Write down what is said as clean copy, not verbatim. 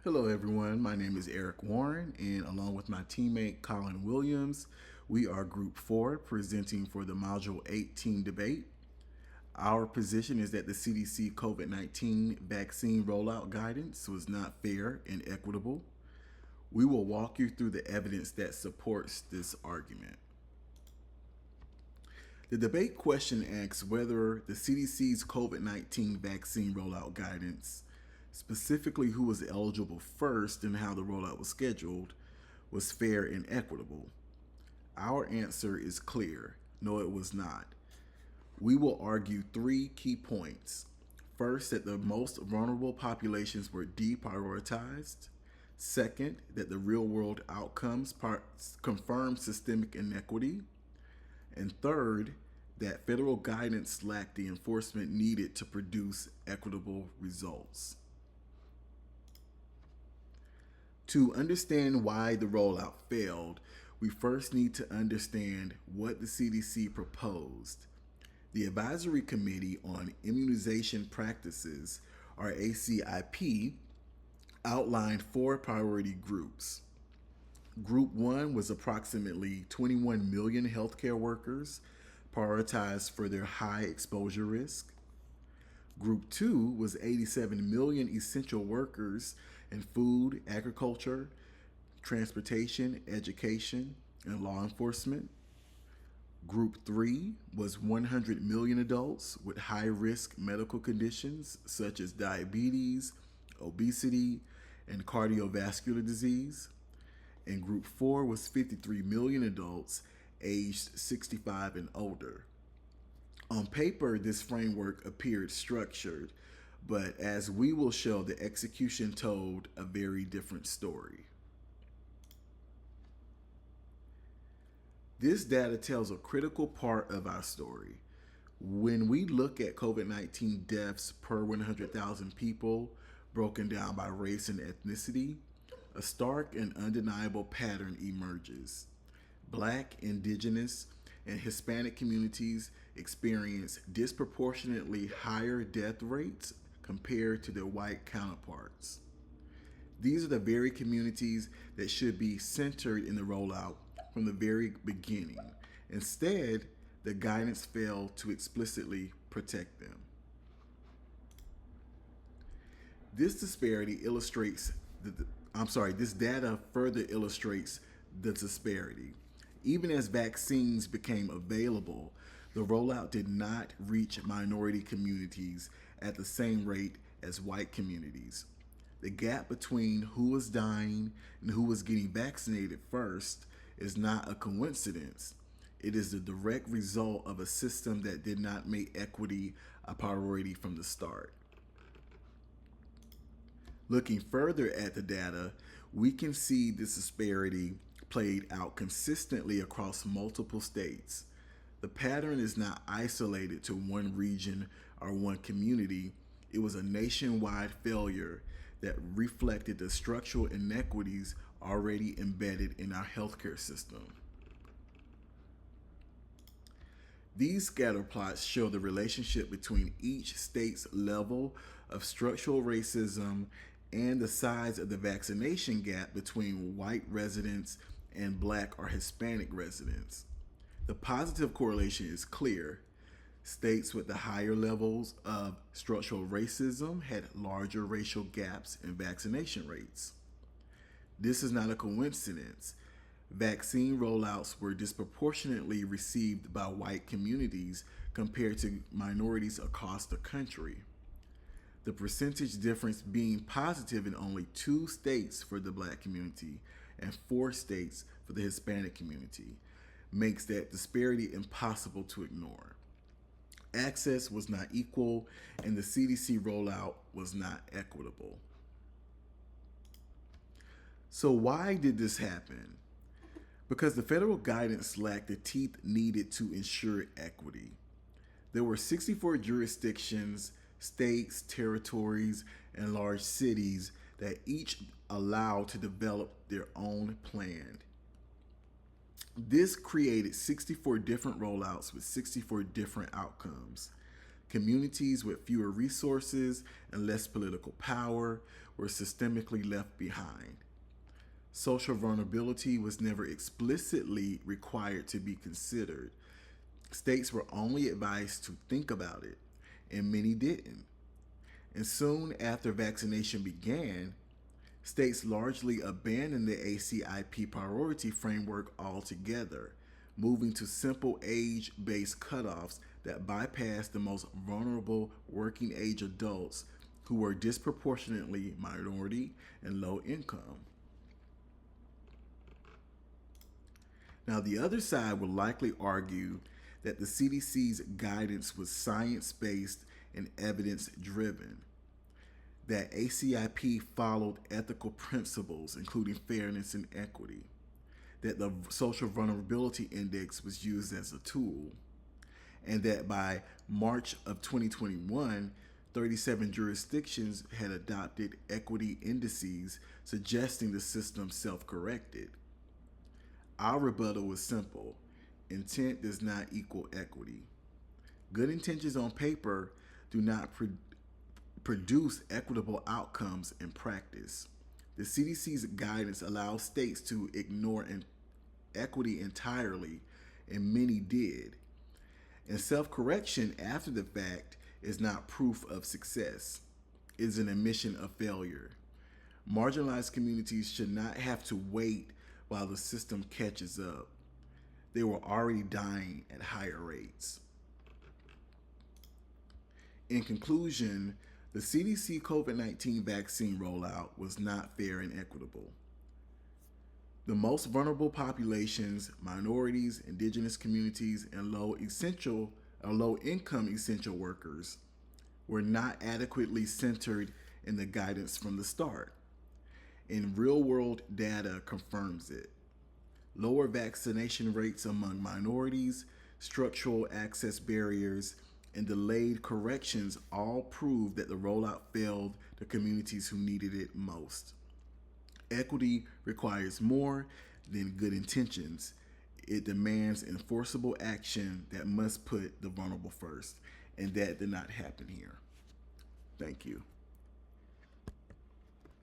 Hello, everyone. My name is Eric Warren, and along with my teammate Colin Williams, we are Group 4 presenting for the Module 18 debate. Our position is that the CDC COVID 19 vaccine rollout guidance was not fair and equitable. We will walk you through the evidence that supports this argument. The debate question asks whether the CDC's COVID 19 vaccine rollout guidance, specifically who was eligible first and how the rollout was scheduled, was fair and equitable. Our answer is clear: no, it was not. We will argue three key points. First, that the most vulnerable populations were deprioritized. Second, that the real world outcomes confirm systemic inequity. And third, that federal guidance lacked the enforcement needed to produce equitable results. To understand why the rollout failed, we first need to understand what the CDC proposed. The Advisory Committee on Immunization Practices, or ACIP, outlined four priority groups. Group 1 was approximately 21 million healthcare workers prioritized for their high exposure risk. Group 2 was 87 million essential workers in food, agriculture, transportation, education, and law enforcement. Group 3 was 100 million adults with high risk medical conditions such as diabetes, obesity, and cardiovascular disease. And Group 4 was 53 million adults aged 65 and older. On paper, this framework appeared structured, but as we will show, the execution told a very different story. This data tells a critical part of our story. When we look at COVID 19 deaths per 100,000 people, broken down by race and ethnicity, a stark and undeniable pattern emerges. Black, indigenous, and Hispanic communities experience disproportionately higher death rates compared to their white counterparts. These are the very communities that should be centered in the rollout from the very beginning. Instead, the guidance failed to explicitly protect them. This disparity illustrates this data further illustrates the disparity. Even as vaccines became available, the rollout did not reach minority communities at the same rate as white communities. The gap between who was dying and who was getting vaccinated first is not a coincidence. It is the direct result of a system that did not make equity a priority from the start. Looking further at the data, we can see this disparity played out consistently across multiple states. The pattern is not isolated to one region or one community. It was a nationwide failure that reflected the structural inequities already embedded in our healthcare system. These scatter plots show the relationship between each state's level of structural racism and the size of the vaccination gap between white residents and black or Hispanic residents. The positive correlation is clear. States with the higher levels of structural racism had larger racial gaps in vaccination rates. This is not a coincidence. Vaccine rollouts were disproportionately received by white communities compared to minorities across the country. The percentage difference being positive in only 2 states for the black community and 4 states for the Hispanic community makes that disparity impossible to ignore. Access was not equal, and the CDC rollout was not equitable. So, why did this happen? Because the federal guidance lacked the teeth needed to ensure equity. There were 64 jurisdictions, states, territories, and large cities that each allowed to develop their own plan. This created 64 different rollouts with 64 different outcomes. Communities with fewer resources and less political power were systemically left behind. Social vulnerability was never explicitly required to be considered. States were only advised to think about it, and many didn't. And soon after vaccination began, states largely abandoned the ACIP priority framework altogether, moving to simple age based cutoffs that bypassed the most vulnerable working age adults who were disproportionately minority and low income. Now, the other side would likely argue that the CDC's guidance was science based and evidence driven, that ACIP followed ethical principles, including fairness and equity, that the Social Vulnerability Index was used as a tool, and that by March of 2021, 37 jurisdictions had adopted equity indices suggesting the system self corrected. Our rebuttal was simple: intent does not equal equity. Good intentions on paper do not produce equitable outcomes in practice. The CDC's guidance allows states to ignore equity entirely, and many did. And self correction after the fact is not proof of success, it is an admission of failure. Marginalized communities should not have to wait while the system catches up. They were already dying at higher rates. In conclusion, the CDC COVID-19 vaccine rollout was not fair and equitable. The most vulnerable populations, minorities, indigenous communities, and low income essential workers were not adequately centered in the guidance from the start. And real world data confirms it. Lower vaccination rates among minorities, structural access barriers, and delayed corrections all prove that the rollout failed the communities who needed it most. Equity requires more than good intentions. It demands enforceable action that must put the vulnerable first, and that did not happen here. Thank you.